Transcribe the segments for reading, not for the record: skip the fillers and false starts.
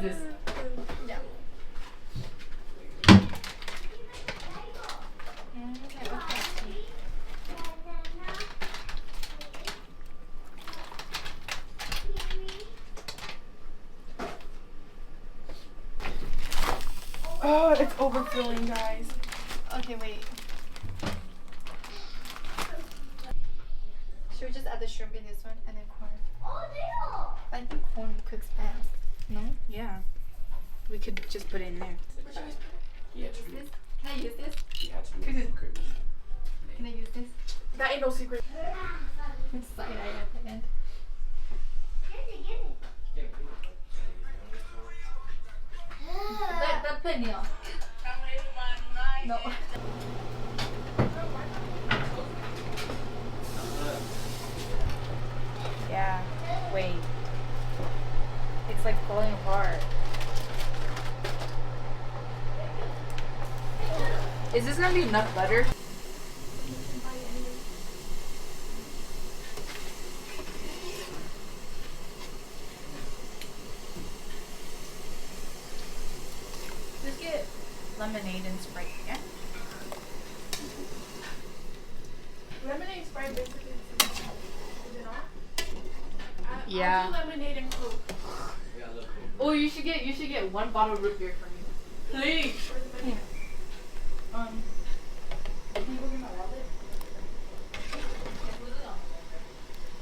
is this? Yeah. Okay, okay. Oh, it's overflowing, guys. Okay, wait. Should we just add the shrimp in this one and then corn? I think corn cooks fast. No? Yeah. We could just put it in there. Yeah, Use this? Can I use this? you had to do it. Can I use this? That ain't no secret. Side eye at the end. That penny off. No. Yeah. Wait. It's like falling apart. Is this gonna be enough butter? Just get lemonade and Sprite, yeah? Lemonade Sprite basically is it not? Yeah. I'll do lemonade and Coke. Oh, you should get one bottle of root beer for me. Please. Can you go get my wallet?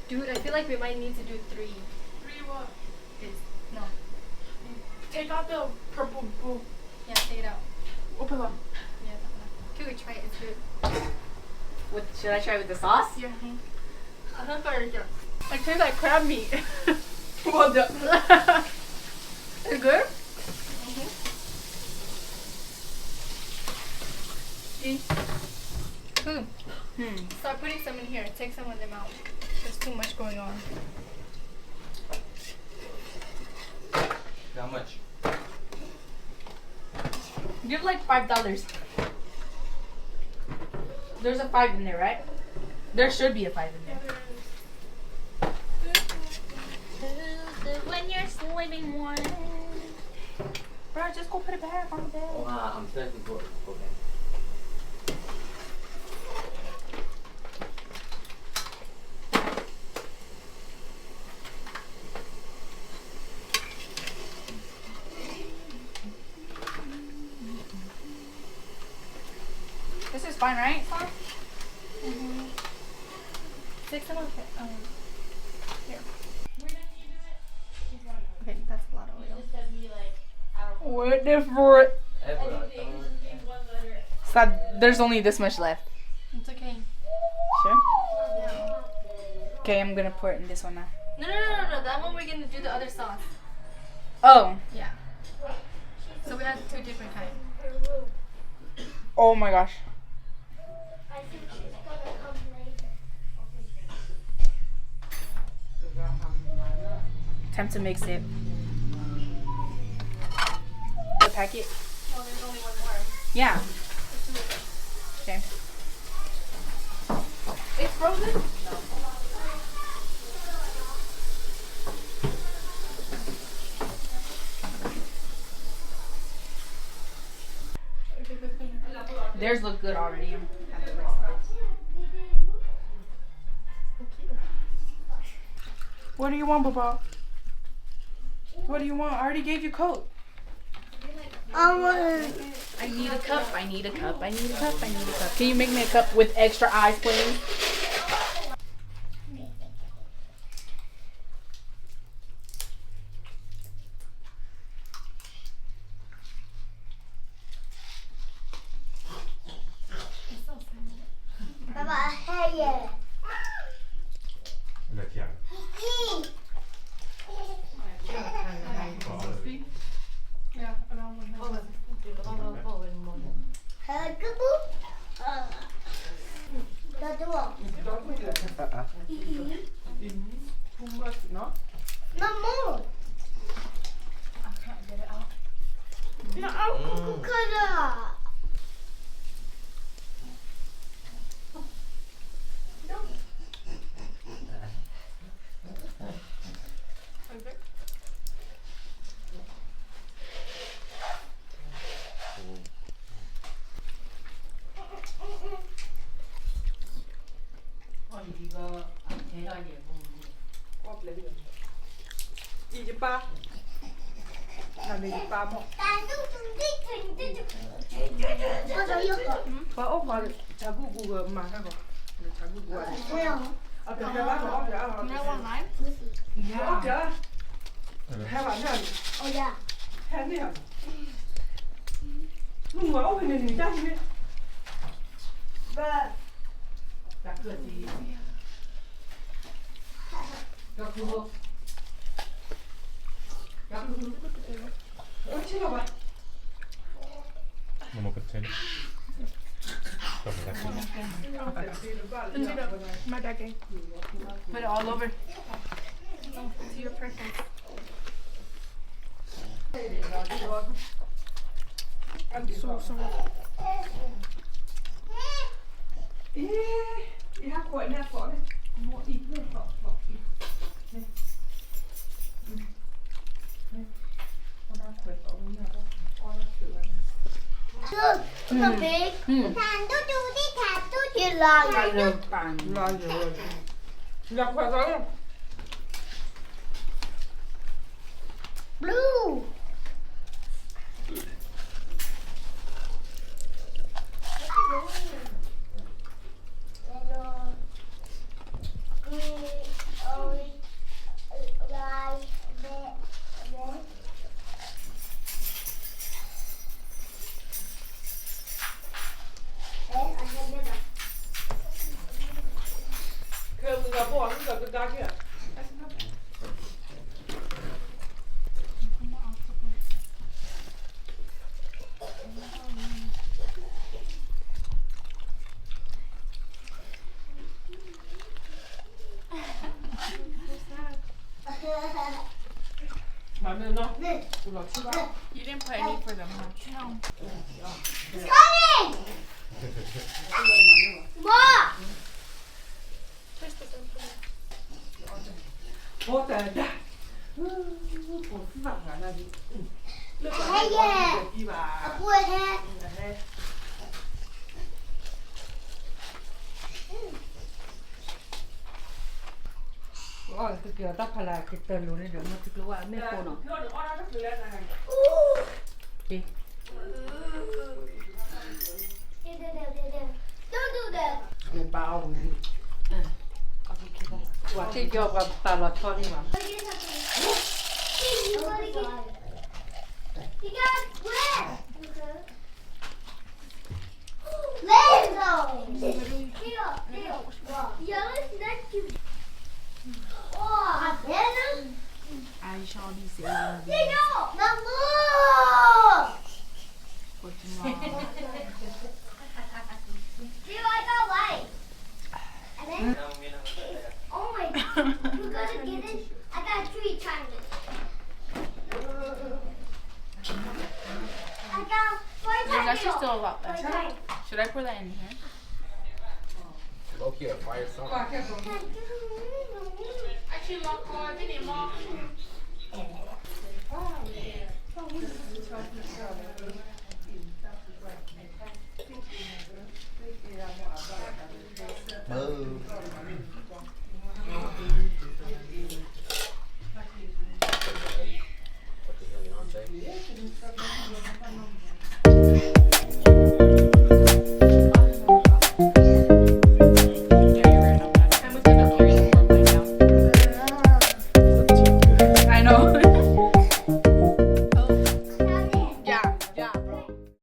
Dude, I feel like we might need to do 3. 3 what? No. Take out the purple blue. Yeah, take it out. Open up. Yeah, that one. Okay, we try it. It's good. Should I try with the sauce? Yeah. I don't know. It tastes like crab meat. Well done. It's good? Good. Start putting some in here. Take some of them out. There's too much going on. How much? Give like $5. There's a 5 in there, right? There should be a 5 in there. When you're sleeping one. Bro, just go put it back on the bed. Oh, I'm thinking for okay. This is fine, right? Take some of it. Here. Okay, that's a lot of oil. What the frick? So there's only this much left. It's okay. Sure? Yeah. Okay, I'm gonna pour it in this one now. No. That one we're gonna do the other sauce. Oh. Yeah. So we had 2 different kinds. Oh my gosh. Time to mix it. The packet? Oh, there's only one more. Yeah. Okay. It's frozen? Theirs look good already. Have the rest of it. What do you want, Papa? What do you want? I already gave you Coke. I need a cup. I need a cup. I need a cup. I need a cup. Can you make me a cup with extra ice, please? Yeah, around 100. 28. Là 28 một. Và ốc vào茶姑姑个马上个，茶姑姑啊。啊，对，这把ốc着啊。 You want mine? ốc着。开玩笑呢。开那样。我ốc này你家去。爸。咋个的？要哭。要哭。我去了吧。 Non mo pezzini. My bag. Put it all over. To your preference. So sorry. I har kort her for det. Mor i den for. Og der er kort for den her. Og der køber den. Lo rồi. Lọc vào rồi. Blue. Yellow. Green. Orange. White. Red. Køber den der bord, den der dag her. Mà nên nó. Ủa nó chưa bao. You didn't put any for them, huh? No. Coming! What? Bố tè đã. Ủa cái vặn hả là gì? Lúc Hey, yeah. đi bà. A boy hat. Ôi, cái kiểu tóc hay là cái tờ luôn này được mà thực lúc à mấy cô nó. Đi. Don't do that. Cái bao gì? Quả thì cho vào tà lọt cho đi mà. You got where? Lego. Yellow is next to. Oh, Venom. I shall be saying Lego. Now look. for tomorrow. I got white. And then, oh my God, you gotta get it. I got 3 triangles. I got 4 There's actually triangles. still a lot left. 4 triangles. Should I pour that in here? Loki a fire song. Actually, Mom, I didn't, Mom. Move. What the hell you on, say?